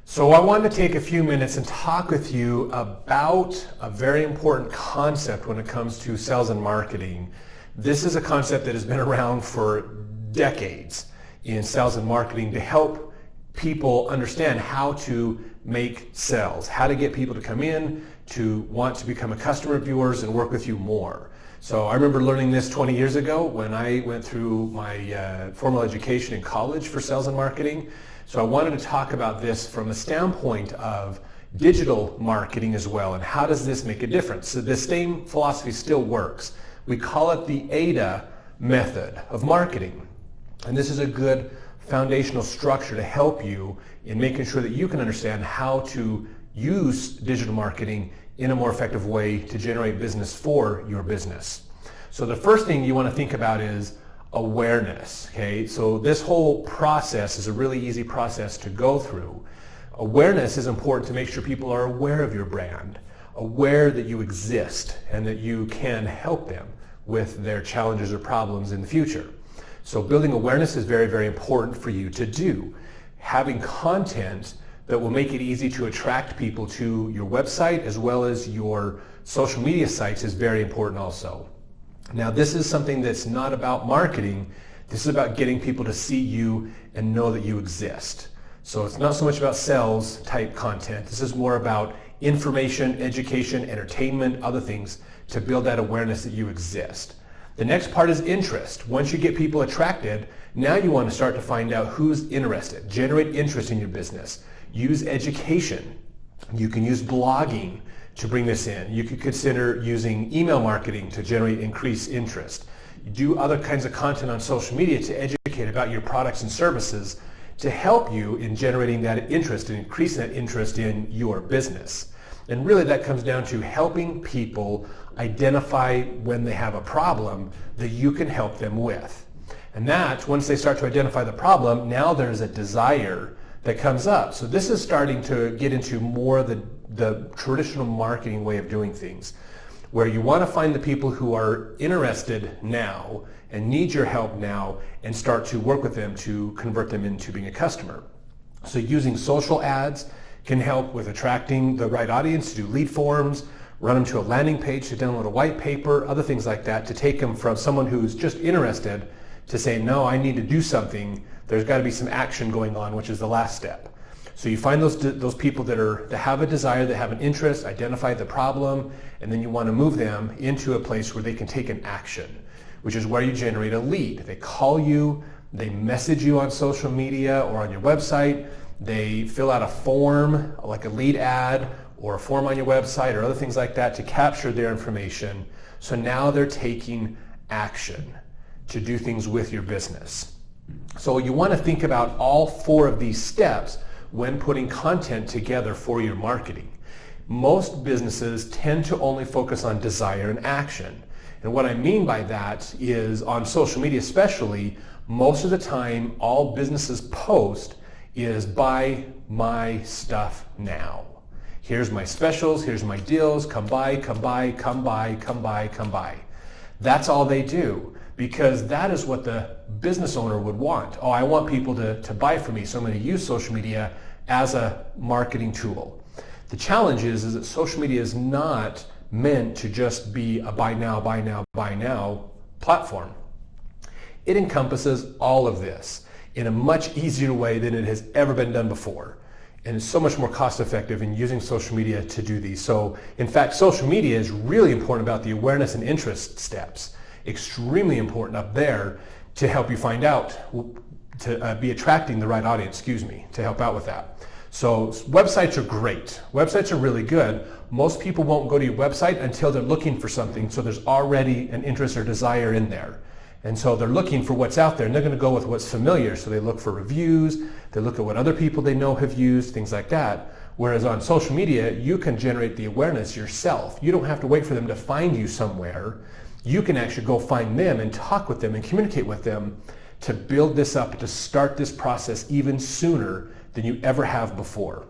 So I wanted to take a few minutes and talk with you about a very important concept when it comes to sales and marketing. This is a concept that has been around for decades in sales and marketing to help people understand how to make sales, how to get people to come in, to want to become a customer of yours and work with you more. So I remember learning this 20 years ago when I went through my formal education in college for sales and marketing. So I wanted to talk about this from the standpoint of digital marketing as well, and how does this make a difference? So the same philosophy still works. We call it the AIDA method of marketing. And this is a good foundational structure to help you in making sure that you can understand how to use digital marketing in a more effective way to generate business for your business. So the first thing you want to think about is awareness. Okay, so this whole process is a really easy process to go through. Awareness is important to make sure people are aware of your brand, aware that you exist, and that you can help them with their challenges or problems in the future. So building awareness is very, very important for you to do. Having content that will make it easy to attract people to your website as well as your social media sites is very important also. Now, this is something that's not about marketing. This is about getting people to see you and know that you exist. So it's not so much about sales type content. This is more about information, education, entertainment, other things to build that awareness that you exist. The next part is interest. Once you get people attracted, now you want to start to find out who's interested. Generate interest in your business. Use education. You can use blogging to bring this in. You could consider using email marketing to generate increased interest. You do other kinds of content on social media to educate about your products and services to help you in generating that interest and increasing that interest in your business. And really that comes down to helping people identify when they have a problem that you can help them with. And that, once they start to identify the problem, now there's a desire that comes up. So this is starting to get into more the traditional marketing way of doing things, where you want to find the people who are interested now and need your help now and start to work with them to convert them into being a customer. So using social ads can help with attracting the right audience, to do lead forms, run them to a landing page, to download a white paper, other things like that, to take them from someone who's just interested to say, no, I need to do something. There's got to be some action going on, which is the last step. So you find those people that have a desire, that have an interest, identify the problem, and then you want to move them into a place where they can take an action, which is where you generate a lead. They call you, they message you on social media or on your website, they fill out a form, like a lead ad or a form on your website or other things like that to capture their information. So now they're taking action to do things with your business. So you want to think about all four of these steps when putting content together for your marketing. Most businesses tend to only focus on desire and action. And what I mean by that is on social media especially, most of the time all businesses post is buy my stuff now. Here's my specials, here's my deals, come buy, come buy, come buy, come buy, come buy. That's all they do, because that is what the business owner would want. Oh, I want people to buy from me, so I'm going to use social media as a marketing tool. The challenge is that social media is not meant to just be a buy now, buy now, buy now platform. It encompasses all of this in a much easier way than it has ever been done before. And it's so much more cost effective in using social media to do these. So in fact, social media is really important about the awareness and interest steps. Extremely important up there to help you find out, to be attracting the right audience, to help out with that. So websites are great. Websites are really good. Most people won't go to your website until they're looking for something, so there's already an interest or desire in there. And so they're looking for what's out there, and they're going to go with what's familiar. So they look for reviews, they look at what other people they know have used, things like that. Whereas on social media, you can generate the awareness yourself. You don't have to wait for them to find you somewhere. You can actually go find them and talk with them and communicate with them to build this up, to start this process even sooner than you ever have before.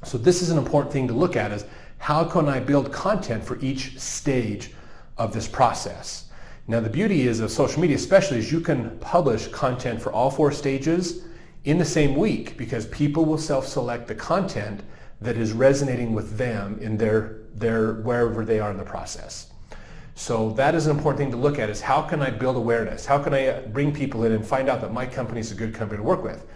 So this is an important thing to look at, is how can I build content for each stage of this process? Now the beauty is of social media especially is you can publish content for all four stages in the same week, because people will self-select the content that is resonating with them in their wherever they are in the process. So that is an important thing to look at, is how can I build awareness? How can I bring people in and find out that my company is a good company to work with?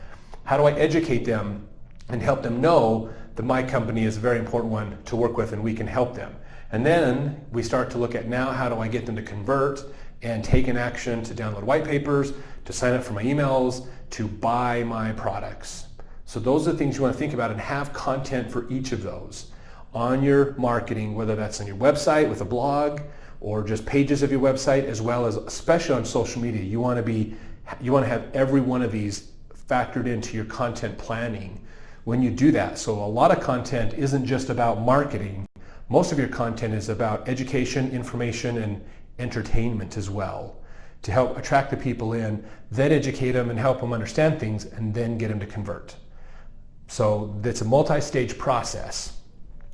How do I educate them and help them know that my company is a very important one to work with and we can help them? And then we start to look at, now how do I get them to convert and take an action to download white papers, to sign up for my emails, to buy my products. So those are the things you want to think about, and have content for each of those on your marketing, whether that's on your website with a blog or just pages of your website, as well as especially on social media. You want to have every one of these factored into your content planning when you do that. So a lot of content isn't just about marketing. Most of your content is about education, information, and entertainment as well, to help attract the people in, then educate them and help them understand things, and then get them to convert. So it's a multi-stage process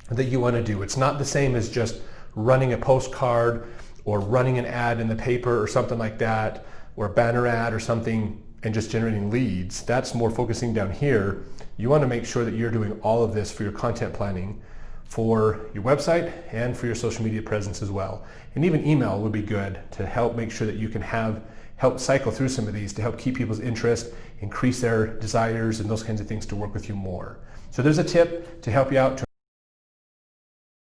that you want to do. It's not the same as just running a postcard or running an ad in the paper or something like that, or a banner ad or something, and just generating leads. That's more focusing down here. You want to make sure that you're doing all of this for your content planning, for your website and for your social media presence as well. And even email would be good to help make sure that you can help cycle through some of these to help keep people's interest, increase their desires and those kinds of things to work with you more. So there's a tip to help you out to